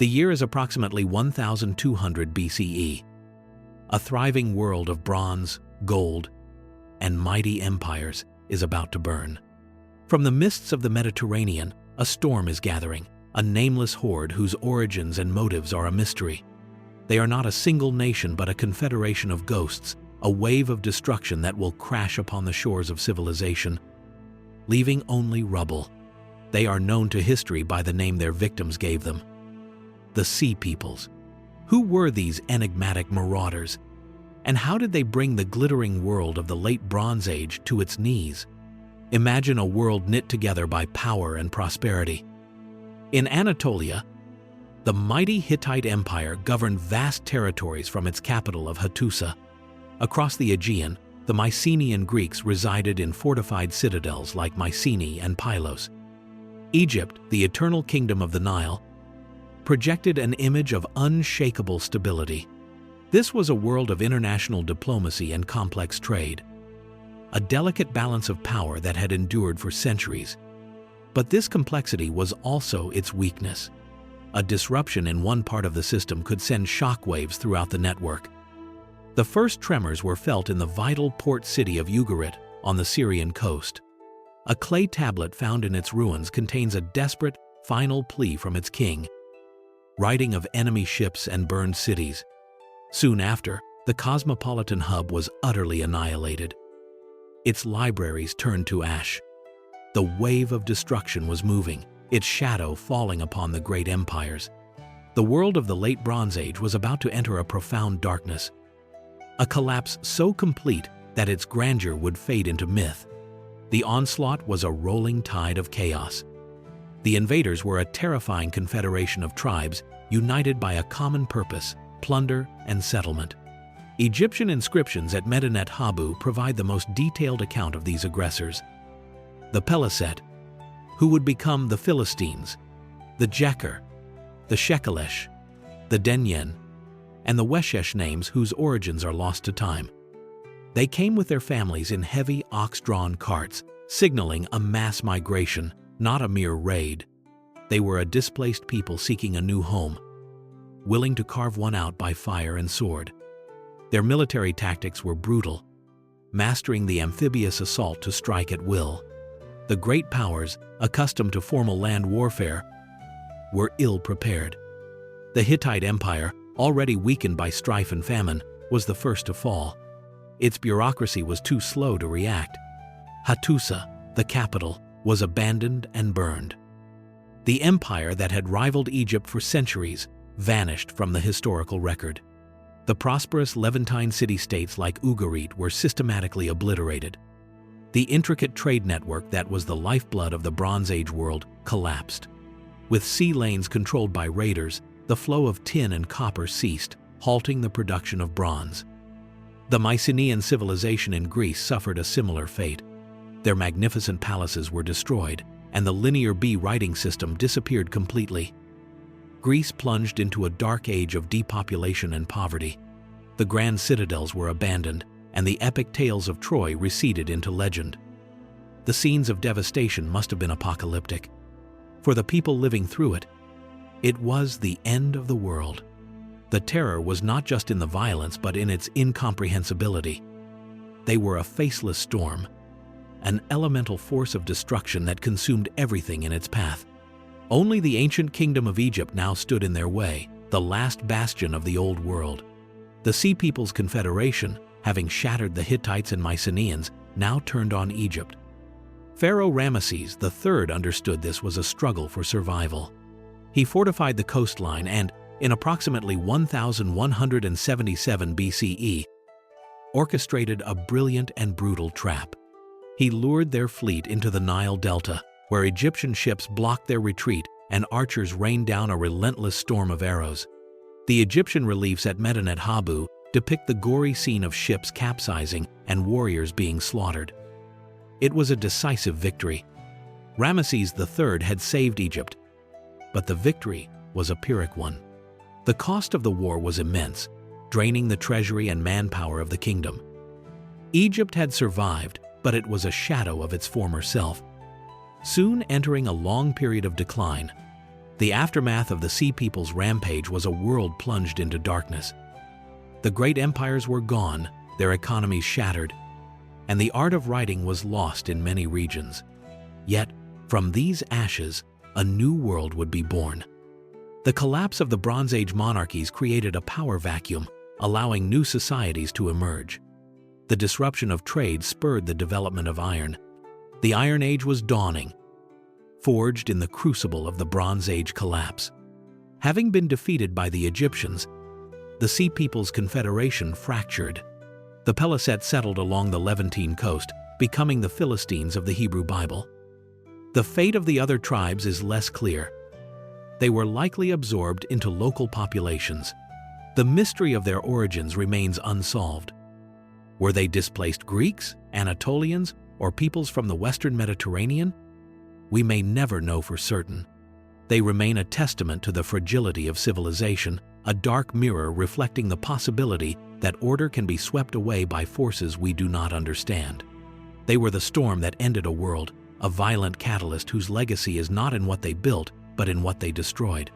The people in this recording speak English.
The year is approximately 1200 BCE. A thriving world of bronze, gold, and mighty empires is about to burn. From the mists of the Mediterranean, a storm is gathering, a nameless horde whose origins and motives are a mystery. They are not a single nation but a confederation of ghosts, a wave of destruction that will crash upon the shores of civilization, leaving only rubble. They are known to history by the name their victims gave them: the Sea Peoples. Who were these enigmatic marauders? And how did they bring the glittering world of the late Bronze Age to its knees? Imagine a world knit together by power and prosperity. In Anatolia, the mighty Hittite Empire governed vast territories from its capital of Hattusa. Across the Aegean, the Mycenaean Greeks resided in fortified citadels like Mycenae and Pylos. Egypt, the eternal kingdom of the Nile, projected an image of unshakable stability. This was a world of international diplomacy and complex trade, a delicate balance of power that had endured for centuries. But this complexity was also its weakness. A disruption in one part of the system could send shockwaves throughout the network. The first tremors were felt in the vital port city of Ugarit on the Syrian coast. A clay tablet found in its ruins contains a desperate, final plea from its king, writing of enemy ships and burned cities. Soon after, the cosmopolitan hub was utterly annihilated. Its libraries turned to ash. The wave of destruction was moving, its shadow falling upon the great empires. The world of the late Bronze Age was about to enter a profound darkness, a collapse so complete that its grandeur would fade into myth. The onslaught was a rolling tide of chaos. The invaders were a terrifying confederation of tribes united by a common purpose: plunder and settlement. Egyptian inscriptions at Medinet Habu provide the most detailed account of these aggressors. The Peliset, who would become the Philistines, the Jeker, the Shekelesh, the Denyen, and the Weshesh names whose origins are lost to time. They came with their families in heavy ox-drawn carts, signaling a mass migration, not a mere raid. They were a displaced people seeking a new home, willing to carve one out by fire and sword. Their military tactics were brutal, mastering the amphibious assault to strike at will. The great powers, accustomed to formal land warfare, were ill-prepared. The Hittite Empire, already weakened by strife and famine, was the first to fall. Its bureaucracy was too slow to react. Hattusa, the capital, was abandoned and burned. The empire that had rivaled Egypt for centuries vanished from the historical record. The prosperous Levantine city-states like Ugarit were systematically obliterated. The intricate trade network that was the lifeblood of the Bronze Age world collapsed. With sea lanes controlled by raiders, the flow of tin and copper ceased, halting the production of bronze. The Mycenaean civilization in Greece suffered a similar fate. Their magnificent palaces were destroyed, and the linear B writing system disappeared completely. Greece plunged into a dark age of depopulation and poverty. The grand citadels were abandoned, and the epic tales of Troy receded into legend. The scenes of devastation must have been apocalyptic. For the people living through it, it was the end of the world. The terror was not just in the violence but in its incomprehensibility. They were a faceless storm, an elemental force of destruction that consumed everything in its path. Only the ancient kingdom of Egypt now stood in their way, the last bastion of the old world. The Sea Peoples' confederation, having shattered the Hittites and Mycenaeans, now turned on Egypt. Pharaoh Ramesses III understood this was a struggle for survival. He fortified the coastline and, in approximately 1177 BCE, orchestrated a brilliant and brutal trap. He lured their fleet into the Nile Delta, where Egyptian ships blocked their retreat and archers rained down a relentless storm of arrows. The Egyptian reliefs at Medinet Habu depict the gory scene of ships capsizing and warriors being slaughtered. It was a decisive victory. Ramesses III had saved Egypt, but the victory was a Pyrrhic one. The cost of the war was immense, draining the treasury and manpower of the kingdom. Egypt had survived, but it was a shadow of its former self. Soon entering a long period of decline, The aftermath of the Sea People's rampage was a world plunged into darkness. The great empires were gone, their economies shattered, and the art of writing was lost in many regions. Yet, from these ashes, a new world would be born. The collapse of the Bronze Age monarchies created a power vacuum, allowing new societies to emerge. The disruption of trade spurred the development of iron. The Iron Age was dawning, forged in the crucible of the Bronze Age collapse. Having been defeated by the Egyptians, the Sea People's confederation fractured. The Peleset settled along the Levantine coast, becoming the Philistines of the Hebrew Bible. The fate of the other tribes is less clear. They were likely absorbed into local populations. The mystery of their origins remains unsolved. Were they displaced Greeks, Anatolians, or peoples from the Western Mediterranean? We may never know for certain. They remain a testament to the fragility of civilization, a dark mirror reflecting the possibility that order can be swept away by forces we do not understand. They were the storm that ended a world, a violent catalyst whose legacy is not in what they built, but in what they destroyed.